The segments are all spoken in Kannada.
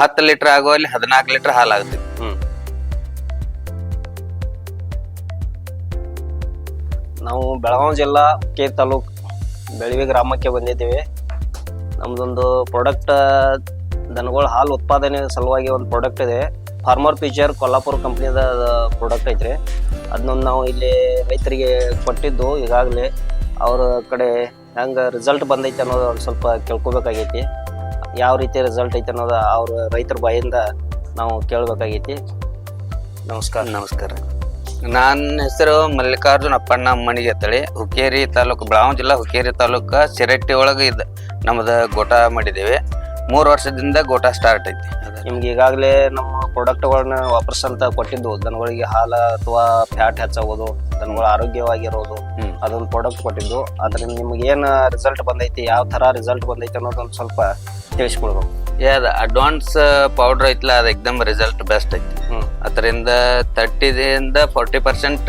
10 ಲೀಟರ್ ಆಗುವಲ್ಲಿ 14 ಲೀಟರ್ ಹಾಲು ಆಗುತ್ತೆ. ನಾವು ಬೆಳಗಾವಿ ಜಿಲ್ಲಾ ಹುಕ್ಕೇರಿ ತಾಲೂಕ್ ಬೆಳವಿ ಗ್ರಾಮಕ್ಕೆ ಬಂದಿದ್ದೇವೆ. ನಮ್ದೊಂದು ಪ್ರಾಡಕ್ಟ್ ದನಗಳ ಹಾಲು ಉತ್ಪಾದನೆ ಸಲುವಾಗಿ ಒಂದು ಪ್ರಾಡಕ್ಟ್ ಇದೆ. ಫಾರ್ಮರ್ ಫ್ಯೂಚರ್ ಕೊಲ್ಲಾಪುರ ಕಂಪ್ನಿದ ಪ್ರಾಡಕ್ಟ್ ಐತ್ರಿ. ಅದನ್ನೊಂದು ನಾವು ಇಲ್ಲಿ ರೈತರಿಗೆ ಕೊಟ್ಟಿದ್ದು ಈಗಾಗಲೇ ಅವ್ರ ಕಡೆ ಹೆಂಗೆ ರಿಸಲ್ಟ್ ಬಂದೈತೆ ಅನ್ನೋದು ಒಂದು ಸ್ವಲ್ಪ ಕೇಳ್ಕೊಬೇಕಾಗೈತಿ. ಯಾವ ರೀತಿ ರಿಸಲ್ಟ್ ಐತೆ ಅನ್ನೋದು ಅವ್ರ ರೈತರ ಬಾಯಿಂದ ನಾವು ಕೇಳಬೇಕಾಗೈತಿ. ನಮಸ್ಕಾರ. ನನ್ನ ಹೆಸರು ಮಲ್ಲಿಕಾರ್ಜುನ್ ಅಪ್ಪಣ್ಣ ಅಮ್ಮನಿಗೆ ಅಂತೇಳಿ ಹುಕ್ಕೇರಿ ತಾಲೂಕು ಬೆಳಗಾವಿ ಜಿಲ್ಲಾ ಹುಕ್ಕೇರಿ ತಾಲೂಕು ಸಿರಟ್ಟಿ ಒಳಗೆ ನಮ್ದು ಗೋಟ ಮಾಡಿದ್ದೇವೆ. 3 ವರ್ಷದಿಂದ ಗೋಟ ಸ್ಟಾರ್ಟ್ ಐತಿ. ನಿಮ್ಗೆ ಈಗಾಗಲೇ ನಮ್ಮ ಪ್ರಾಡಕ್ಟ್ಗಳನ್ನ ವಾಪರ್ಸಂತ ಕೊಟ್ಟಿದ್ದು ದನಗಳಿಗೆ ಹಾಲು ಅಥವಾ ಫ್ಯಾಟ್ ಹೆಚ್ಚಾಗೋದು, ದನಗಳು ಆರೋಗ್ಯವಾಗಿರೋದು, ಅದೊಂದು ಪ್ರಾಡಕ್ಟ್ ಕೊಟ್ಟಿದ್ದು. ಅದರಿಂದ ನಿಮ್ಗೆ ಏನು ರಿಸಲ್ಟ್ ಬಂದೈತಿ, ಯಾವ ಥರ ರಿಸಲ್ಟ್ ಬಂದೈತಿ ಅನ್ನೋದೊಂದು ಸ್ವಲ್ಪ ತಿಳಿಸ್ಕೊಡ್ಬೇಕು. ಅದು ಅಡ್ವಾನ್ಸ್ ಪೌಡರ್ ಐತಿಲ್ಲ, ಅದು ಎಕ್ದಮ್ ರಿಸಲ್ಟ್ ಬೆಸ್ಟ್ ಐತಿ. ಅದರಿಂದ 30% 40%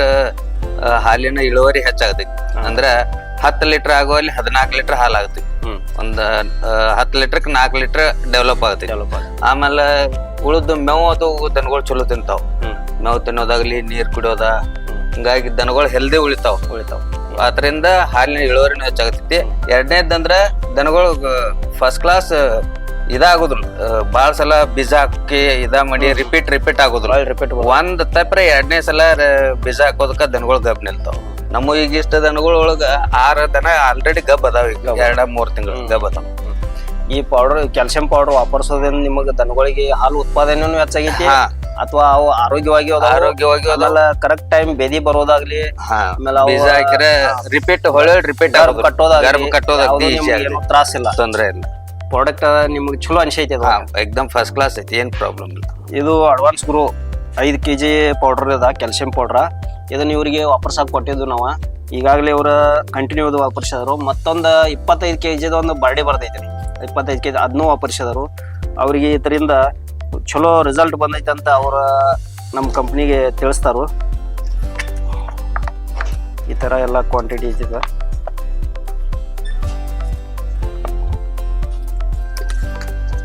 ಹಾಲಿನ ಇಳುವರಿ ಹೆಚ್ಚಾಗತೈತಿ. ಅಂದ್ರೆ 10 ಲೀಟರ್ ಆಗುವಲ್ಲಿ 14 ಲೀಟರ್ ಹಾಲು ಆಗುತ್ತೆ. ಒಂದು 10 ಲೀಟರ್ಗೆ 4 ಲೀಟರ್ ಡೆವಲಪ್ ಆಗುತ್ತೆ. ಆಮೇಲೆ ಉಳಿದು ಮೇವು ಅದು ದನಗಳು ಚಲೋ ತಿಂತಾವ್. ಮೇವು ತಿನ್ನೋದಾಗ್ಲಿ, ನೀರ್ ಕುಡಿಯೋದ, ಹಿಂಗಾಗಿ ದನಗಳು ಹೆಲ್ದಿ ಉಳಿತಾವ್. ಅದರಿಂದ ಹಾಲಿನ ಇಳುವರಿನೂ ಹೆಚ್ಚಾಗತೈತಿ. ಎರಡನೇದಂದ್ರ ದನಗಳು ಫಸ್ಟ್ ಕ್ಲಾಸ್ ಇದಾಗುದಿಲ್ಲ. ಬಾಳ ಸಲ ಬೀಜ ಹಾಕಿ ಮಾಡಿ ರಿಪೀಟ್ ಆಗುದಿಲ್ಲ. ಒಂದ್ ತಪ್ಪ್ರೆ 2ನೇ ಸಲ ಬೀಜ ಹಾಕೋದಕ್ಕ ದನಗಳು ಗಬ್ ನಿಲ್ತಾವ. ನಮ್ಮ ಈಗ ಇಷ್ಟ ದನಗಳ ಒಳಗ 6 ದನ ಆಲ್ರೆಡಿ ಗಬ್ ಅದಾವ. ಈಗ 2-3 ತಿಂಗಳು ಗಬ್ ಅದಾವ. ಈ ಪೌಡರ್, ಕ್ಯಾಲ್ಸಿಯಂ ಪೌಡರ್ ವಾಪರ್ಸೋದ್ರಿಂದ ನಿಮಗೆ ದನಗಳಿಗೆ ಹಾಲು ಉತ್ಪಾದನೆನೂ ಹೆಚ್ಚಾಗೈತಿ ಅಥವಾ ಅವು ಆರೋಗ್ಯವಾಗಿ ಕರೆಕ್ಟ್ ಟೈಮ್ ಬೆದಿ ಬರೋದಾಗ್ಲಿ, ಬೀಜ ಹಾಕಿದ್ರೆ ರಿಪೀಟ್ ಕಟ್ಟೋದಾಗ್ಲಿ ತ್ರಾಸ ಇಲ್ಲ, ತೊಂದ್ರೆ ಇಲ್ಲ. ಪ್ರಾಡಕ್ಟ್ ನಿಮ್ಗೆ ಚಲೋ ಅನ್ಸೈತಿ. ಎಕ್ದಮ್ ಫಸ್ಟ್ ಕ್ಲಾಸ್ ಐತಿ, ಏನ್ ಪ್ರಾಬ್ಲಮ್ ಇಲ್ಲ. ಇದು ಅಡ್ವಾನ್ಸ್ ಗ್ರೋ 5 kg ಪೌಡರ್ ಇದ ಕ್ಯಾಲ್ಸಿಯಂ ಪೌಡ್ರ. ಇದನ್ನ ಇವರಿಗೆ ವಾಪರ್ಸಾಕ್ ಕೊಟ್ಟಿದ್ದು ನಾವು. ಈಗಾಗಲೇ ಇವ್ರ ಕಂಟಿನ್ಯೂ ವಾಪರ್ಸಿದ್ರು. ಮತ್ತೊಂದು 25 kg ಒಂದು ಬರ್ಡೇ ಬರ್ತೈತಿ. 25 kg ಅದನ್ನೂ ವಾಪರ್ಸಿದ್ರು. ಅವ್ರಿಗೆ ಇದರಿಂದ ಚಲೋ ರಿಸಲ್ಟ್ ಬಂದೈತೆ ಅಂತ ಅವ್ರ ನಮ್ಮ ಕಂಪ್ನಿಗೆ ತಿಳಿಸ್ತಾರು. ಈ ಥರ ಎಲ್ಲ ಕ್ವಾಂಟಿಟಿ ಇದೆ.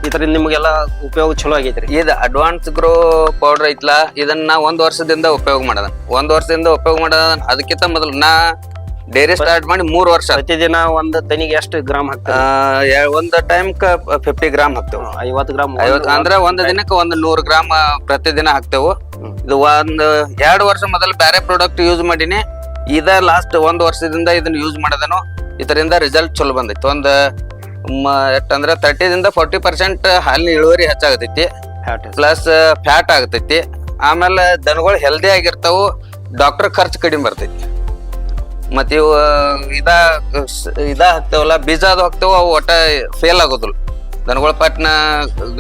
ಇದರಿಂದ ನಿಮಗೆಲ್ಲ ಉಪಯೋಗ ಚಲೋ ಆಗೈತ್ರಿ. ಇದು ಅಡ್ವಾನ್ಸ್ ಗ್ರೋ ಪೌಡರ್ ಐತ್ಲಾ, ಇದನ್ನ 1 ವರ್ಷದಿಂದ ಉಪಯೋಗ ಮಾಡದ. ಅದಕ್ಕಿಂತ ಮೊದಲು ನಾ ಡೈರಿ ಸ್ಟಾರ್ಟ್ ಮಾಡಿ 3 ವರ್ಷ. ಪ್ರತಿದಿನ ಒಂದು ದನಿಗೆ ಎಷ್ಟು ಗ್ರಾಮ್ ಹಾಕ್ತಾರೆ? ಒಂದು ಟೈಮ್ 50 ಗ್ರಾಮ್ ಹಾಕ್ತೇವೆ. 50 ಗ್ರಾಮ್ ಅಂದ್ರೆ ಒಂದು ದಿನಕ್ಕೆ 100 ಗ್ರಾಮ್ ಪ್ರತಿದಿನ ಹಾಕ್ತೇವೆ. ಇದು 2 ವರ್ಷ ಮೊದಲು ಬೇರೆ ಪ್ರಾಡಕ್ಟ್ ಯೂಸ್ ಮಾಡಿನಿ. ಇದ ಲಾಸ್ಟ್ 1 ವರ್ಷದಿಂದ ಇದನ್ನ ಯೂಸ್ ಮಾಡೋದನು. ಇದರಿಂದ ರಿಸಲ್ಟ್ ಚಲೋ ಬಂದೈತಿ. ಒಂದು ಎಷ್ಟಂದ್ರೆ 30% 40% ಹಾಲಿನ ಇಳುವರಿ ಹೆಚ್ಚಾಗತೈತಿ. ಪ್ಲಸ್ ಫ್ಯಾಟ್ ಆಗತೈತಿ. ಆಮೇಲೆ ದನಗಳು ಹೆಲ್ದಿ ಆಗಿರ್ತಾವು. ಡಾಕ್ಟರ್ ಖರ್ಚು ಕಡಿಮೆ ಬರ್ತೈತಿ. ಮತ್ತ ಇವು ಇದ ಹಾಕ್ತೇವಲ್ಲ, ಬೀಜ ಅದು ಹಾಕ್ತೇವ, ಅವು ಒಟ್ಟ ಫೇಲ್ ಆಗೋದಿಲ್ಲ. ದನಗಳ ಪಟ್ನ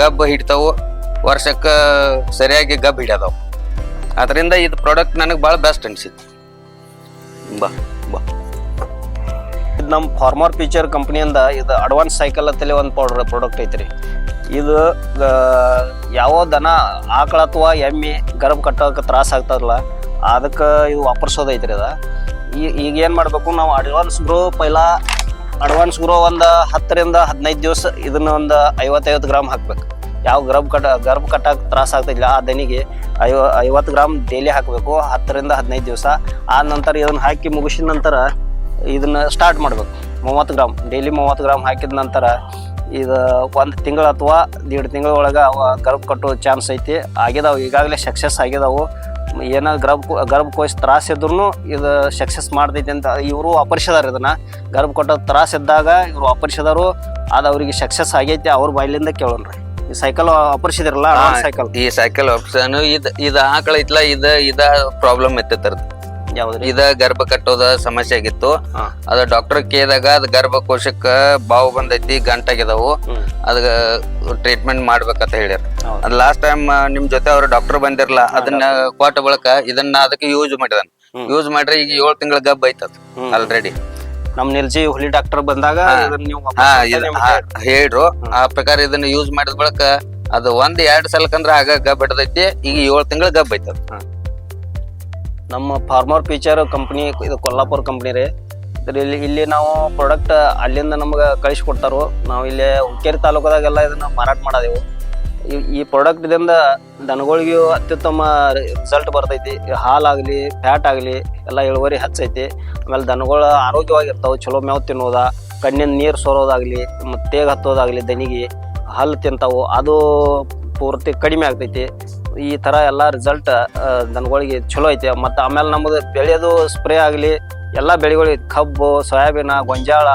ಗಬ್ ಹಿಡಿತಾವು. ವರ್ಷಕ್ಕ ಸರಿಯಾಗಿ ಗಬ್ ಹಿಡಿಯದಾವು. ಅದರಿಂದ ಇದು ಪ್ರಾಡಕ್ಟ್ ನನಗೆ ಭಾಳ ಬೆಸ್ಟ್ ಅನ್ಸಿತ್ತು. ಇದು ನಮ್ಮ ಫಾರ್ಮರ್ ಫ್ಯೂಚರ್ ಕಂಪ್ನಿಯಿಂದ ಇದು ಅಡ್ವಾನ್ಸ್ ಸೈಕಲ್ ಅಂತೇಳಿ ಒಂದು ಪ್ರಾಡಕ್ಟ್ ಐತ್ರಿ. ಇದು ಯಾವ ದನ ಆಕಳ ಅಥವಾ ಎಮ್ಮೆ ಗರ್ಭ ಕಟ್ಟೋಕೆ ತ್ರಾಸ ಆಗ್ತದಲ್ಲ, ಅದಕ್ಕೆ ಇದು ವಾಪರ್ಸೋದೈತ್ರಿ. ಈಗ ಏನು ಮಾಡಬೇಕು ನಾವು, ಅಡ್ವಾನ್ಸ್ ಗ್ರೋ ಒಂದು 10ರಿಂದ 15 ದಿವಸ ಇದನ್ನ ಒಂದು 50 ಗ್ರಾಮ್ ಹಾಕ್ಬೇಕು. ಯಾವ ಗರ್ಭ ಕಟ್ಟಕ್ಕೆ ತ್ರಾಸ ಆಗ್ತಿಲ್ಲ ಆ ದನಿಗೆ 50 ಗ್ರಾಮ್ ಡೈಲಿ ಹಾಕಬೇಕು 10ರಿಂದ 15 ದಿವಸ. ಆದ ನಂತರ ಇದನ್ನ ಹಾಕಿ ಮುಗಿಸಿದ ನಂತರ ಇದನ್ನ ಸ್ಟಾರ್ಟ್ ಮಾಡ್ಬೇಕು. 30 ಗ್ರಾಮ್ ಡೈಲಿ 30 ಗ್ರಾಮ್ ಹಾಕಿದ ನಂತರ ಇದು 1 ತಿಂಗಳು ಅಥವಾ 1.5 ತಿಂಗಳ ಒಳಗೆ ಅವ ಗರ್ಭ ಕಟ್ಟೋ ಚಾನ್ಸ್ ಐತಿ. ಆಗಿದಾವು, ಈಗಾಗಲೇ ಸಕ್ಸಸ್ ಆಗಿದಾವು. ಏನೋ ಗರ್ಭಕೋಶ ತ್ರಾಸ ಇದ್ರು ಇದು ಸಕ್ಸಸ್ ಮಾಡ್ತೈತಿ ಅಂತ ಇವರು ವಾಪರ್ಸಿದಾರೆ. ಇದನ್ನ ಗರ್ಭ ಕಟ್ಟೋ ತ್ರಾಸ ಇದ್ದಾಗ ಇವ್ರು ವಾಪರ್ಸಿದಾರು. ಅದು ಅವ್ರಿಗೆ ಸಕ್ಸಸ್ ಆಗೈತಿ. ಅವ್ರ ಬಾಯಿಲಿಂದ ಕೇಳೋಣ್ರಿ. ಈ ಸೈಕಲ್ ವಾಪರ್ಸಿದಿರಲ್ಲ, ಈ ಸೈಕಲ್ ಆಪ್ಷನ್ ಇದು ಆಕಳ ಐತ್ಲ, ಇದ ಪ್ರಾಬ್ಲಮ್ ಇರ್ತೈತರ್ದು. ಯಾವ್ದ್ರಿ? ಇದ ಗರ್ಭ ಕಟ್ಟೋದ ಸಮಸ್ಯೆ ಆಗಿತ್ತು. ಅದ ಡಾಕ್ಟರ್ ಕೇಳಿದಾಗ ಅದ್ ಗರ್ಭಕೋಶಕ್ಕ ಬಾವು ಬಂದೈತಿ, ಗಂಟಾಗಿದಾವು, ಅದ ಟ್ರೀಟ್ಮೆಂಟ್ ಮಾಡ್ಬೇಕಂತ ಹೇಳ್ಯಾರ. ಅದ್ ಲಾಸ್ಟ್ ಟೈಮ್ ನಿಮ್ ಜೊತೆ ಅವ್ರ ಡಾಕ್ಟರ್ ಬಂದಿರಲ್ಲ, ಅದನ್ನ ಕೊಟ್ಟ ಬಳಕ ಇದನ್ನ ಅದಕ್ಕೆ ಯೂಸ್ ಮಾಡಿದಾನ. ಯೂಸ್ ಮಾಡ್ರೆ ಈಗ 7 ತಿಂಗಳ ಗಬ್ ಐತದ ಆಲ್ರೆಡಿ. ನಮ್ ನಿಲ್ಜಿ ಹುಲಿ ಡಾಕ್ಟರ್ ಬಂದಾಗ ಹೇಳ್ರು. ಆ ಪ್ರಕಾರ ಇದನ್ನ ಯೂಸ್ ಮಾಡಿದ ಬಳಕ ಅದು 1-2 ಸಲಕಂದ್ರ ಆಗ ಗಬ್ ಹಿಡ್ದೈತಿ. ಈಗ 7 ತಿಂಗಳ ಗಬ್ ಐತದ. ನಮ್ಮ ಫಾರ್ಮರ್ ಫ್ಯೂಚರ್ ಕಂಪ್ನಿ ಇದು ಕೊಲ್ಲಾಪುರ ಕಂಪ್ನಿ ರೀ. ಇಲ್ಲಿ ನಾವು ಪ್ರಾಡಕ್ಟ್ ಅಲ್ಲಿಂದ ನಮ್ಗೆ ಕಳಿಸ್ಕೊಡ್ತಾರೋ. ನಾವು ಇಲ್ಲಿ ಹುಕ್ಕೇರಿ ತಾಲೂಕದಾಗೆಲ್ಲ ಇದನ್ನ ಮಾರಾಟ ಮಾಡೋದೆವು. ಈ ಪ್ರಾಡಕ್ಟ್ದಿಂದ ದನಗಳಿಗೂ ಅತ್ಯುತ್ತಮ ರಿಸಲ್ಟ್ ಬರ್ತೈತಿ. ಹಾಲಾಗಲಿ ಫ್ಯಾಟ್ ಆಗಲಿ ಎಲ್ಲ ಇಳುವರಿ ಹೆಚ್ಚೈತಿ. ಆಮೇಲೆ ದನಗಳು ಆರೋಗ್ಯವಾಗಿರ್ತಾವೆ. ಚಲೋ ಮೇವು ತಿನ್ನೋದ, ಕಣ್ಣಿನ ನೀರು ಸೋರೋದಾಗಲಿ ಮತ್ತು ತೇಗ ಹತ್ತೋದಾಗಲಿ, ದನಿಗೆ ಹಲ್ಲು ತಿಂತಾವು, ಅದು ಪೂರ್ತಿ ಕಡಿಮೆ ಆಗ್ತೈತಿ. ಈ ಥರ ಎಲ್ಲ ರಿಸಲ್ಟ್ ದನಗಳಿಗೆ ಚಲೋ ಐತಿ. ಮತ್ತು ಆಮೇಲೆ ನಮ್ಮದು ಬೆಳೆಯೋದು ಸ್ಪ್ರೇ ಆಗಲಿ ಎಲ್ಲ ಬೆಳೆಗಳಿಗೆ ಕಬ್ಬು, ಸೋಯಾಬೀನ, ಗೊಂಜಾಳ,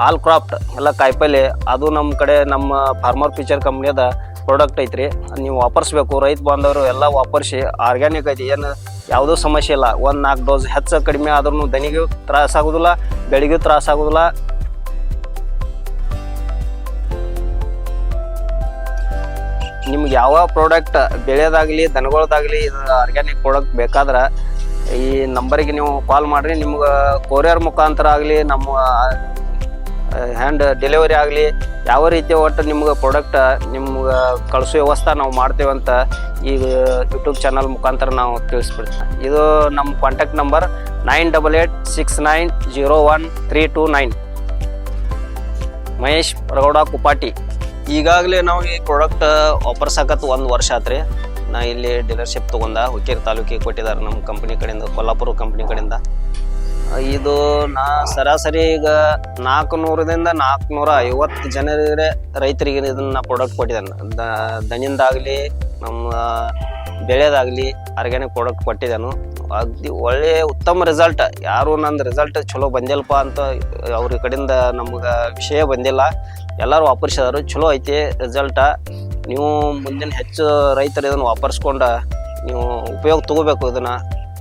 ಆಲ್ ಕ್ರಾಫ್ಟ್ ಎಲ್ಲ ಕಾಯಿಪಲ್ಲೆ ಅದು ನಮ್ಮ ಕಡೆ ನಮ್ಮ ಫಾರ್ಮರ್ ಫ್ಯೂಚರ್ ಕಂಪ್ನಿಯದ ಪ್ರಾಡಕ್ಟ್ ಐತ್ರಿ. ನೀವು ವಾಪರಿಸ್ಬೇಕು. ರೈತ ಬಾಂಧವರು ಎಲ್ಲ ವಾಪರಿಸಿ. ಆರ್ಗ್ಯಾನಿಕ್ ಐತಿ, ಏನು ಯಾವುದೂ ಸಮಸ್ಯೆ ಇಲ್ಲ. 1-4 ಡೋಸ್ ಹೆಚ್ಚು ಕಡಿಮೆ ಆದ್ರೂ ದನಿಗೂ ತ್ರಾಸ ಆಗೋದಿಲ್ಲ, ಬೆಳೆಗೂ ತ್ರಾಸ ಆಗೋದಿಲ್ಲ. ನಿಮ್ಗೆ ಯಾವ ಪ್ರಾಡಕ್ಟ್ ಬೆಳೆಯೋದಾಗಲಿ ದನಗಳದಾಗಲಿ ಆರ್ಗ್ಯಾನಿಕ್ ಪ್ರಾಡಕ್ಟ್ ಬೇಕಾದ್ರೆ ಈ ನಂಬರಿಗೆ ನೀವು ಕಾಲ್ ಮಾಡಿರಿ. ನಿಮ್ಗೆ ಕೊರಿಯರ್ ಮುಖಾಂತರ ಆಗಲಿ ನಮ್ಮ ಹ್ಯಾಂಡ್ ಡೆಲಿವರಿ ಆಗಲಿ ಯಾವ ರೀತಿ ಒಟ್ಟು ನಿಮ್ಗೆ ಪ್ರಾಡಕ್ಟ್ ನಿಮ್ಗೆ ಕಳಿಸೋ ವ್ಯವಸ್ಥೆ ನಾವು ಮಾಡ್ತೇವೆ ಅಂತ ಈಗ ಯೂಟ್ಯೂಬ್ ಚಾನಲ್ ಮುಖಾಂತರ ನಾವು ತಿಳಿಸ್ಬಿಡ್ತೀವಿ. ಇದು ನಮ್ಮ ಕಾಂಟ್ಯಾಕ್ಟ್ ನಂಬರ್ 9886901329. ಮಹೇಶ್ ಪ್ರಗೌಡ ಕುಪಾಟಿ. ಈಗಾಗಲೇ ನಾವು ಈ ಪ್ರಾಡಕ್ಟ್ ವಾಪರ್ಸಾಕತ್ತು 1 ವರ್ಷ ಆತ್ರಿ. ನಾ ಇಲ್ಲಿ ಡೀಲರ್ಶಿಪ್ ತೊಗೊಂಡ ಹುಕ್ಕೇರಿ ತಾಲೂಕಿಗೆ ಕೊಟ್ಟಿದ್ದಾರೆ ನಮ್ಮ ಕಂಪ್ನಿ ಕಡೆಯಿಂದ, ಕೊಲ್ಲಾಪುರ ಕಂಪ್ನಿ ಕಡೆಯಿಂದ. ಇದು ನಾ ಸರಾಸರಿ ಈಗ 400ರಿಂದ 450 ಜನರಿಗೆ ರೈತರಿಗೆ ಇದನ್ನ ಪ್ರಾಡಕ್ಟ್ ಕೊಟ್ಟಿದ್ದಾನೆ. ದನಿಂದಾಗಲಿ ನಮ್ಮ ಬೆಳೆದಾಗಲಿ ಆರ್ಗ್ಯಾನಿಕ್ ಪ್ರಾಡಕ್ಟ್ ಕೊಟ್ಟಿದ್ದಾನು. ಅಗ್ದಿ ಒಳ್ಳೆ ಉತ್ತಮ ರಿಸಲ್ಟ್. ಯಾರು ನಂದು ರಿಸಲ್ಟ್ ಚಲೋ ಬಂದಿಲ್ಲಪ್ಪ ಅಂತ ಅವ್ರ ಕಡೆಯಿಂದ ನಮ್ಗೆ ವಿಷಯ ಬಂದಿಲ್ಲ. ಎಲ್ಲರೂ ವಾಪರಿಸಿದಾರು. ಚಲೋ ಐತಿ ರಿಸಲ್ಟ. ನೀವು ಮುಂದಿನ ಹೆಚ್ಚು ರೈತರು ಇದನ್ನು ವಾಪರಿಸ್ಕೊಂಡ ನೀವು ಉಪಯೋಗ ತಗೋಬೇಕು.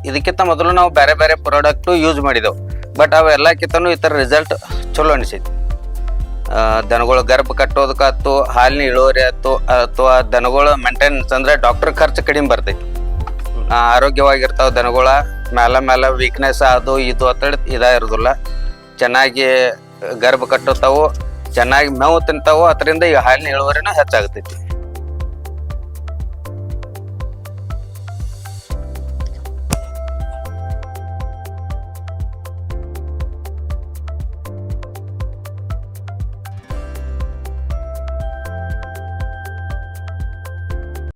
ಇದಕ್ಕಿಂತ ಮೊದಲು ನಾವು ಬೇರೆ ಬೇರೆ ಪ್ರಾಡಕ್ಟು ಯೂಸ್ ಮಾಡಿದೆವು. ಬಟ್ ಅವೆಲ್ಲಕ್ಕಿಂತನೂ ಈ ಥರ ರಿಸಲ್ಟ್ ಚಲೋ ಅನಿಸೈತಿ. ದನಗಳು ಗರ್ಭ ಕಟ್ಟೋದಕ್ಕಾಯ್ತು, ಹಾಲಿನ ಇಳುವರಿ ಆಯ್ತು, ಅಥವಾ ದನಗಳು ಮೇಂಟೆನೆನ್ಸ್ ಅಂದ್ರೆ ಡಾಕ್ಟರ್ ಖರ್ಚು ಕಡಿಮೆ ಬರ್ತೈತಿ. ಆರೋಗ್ಯವಾಗಿರ್ತಾವೆ ದನಗಳ. ಮೇಲೆ ವೀಕ್ನೆಸ್ ಅದು ಇದು ಅಂತೇಳಿ ಇರೋದಿಲ್ಲ. ಚೆನ್ನಾಗಿ ಗರ್ಭ ಕಟ್ಟುತ್ತಾವು, ಚೆನ್ನಾಗಿ ಮೇವು ತಿಂತಾವು. ಅದರಿಂದ ಈಗ ಹಾಲಿನ ಇಳುವರಿನೂ ಹೆಚ್ಚಾಗ್ತೈತಿ.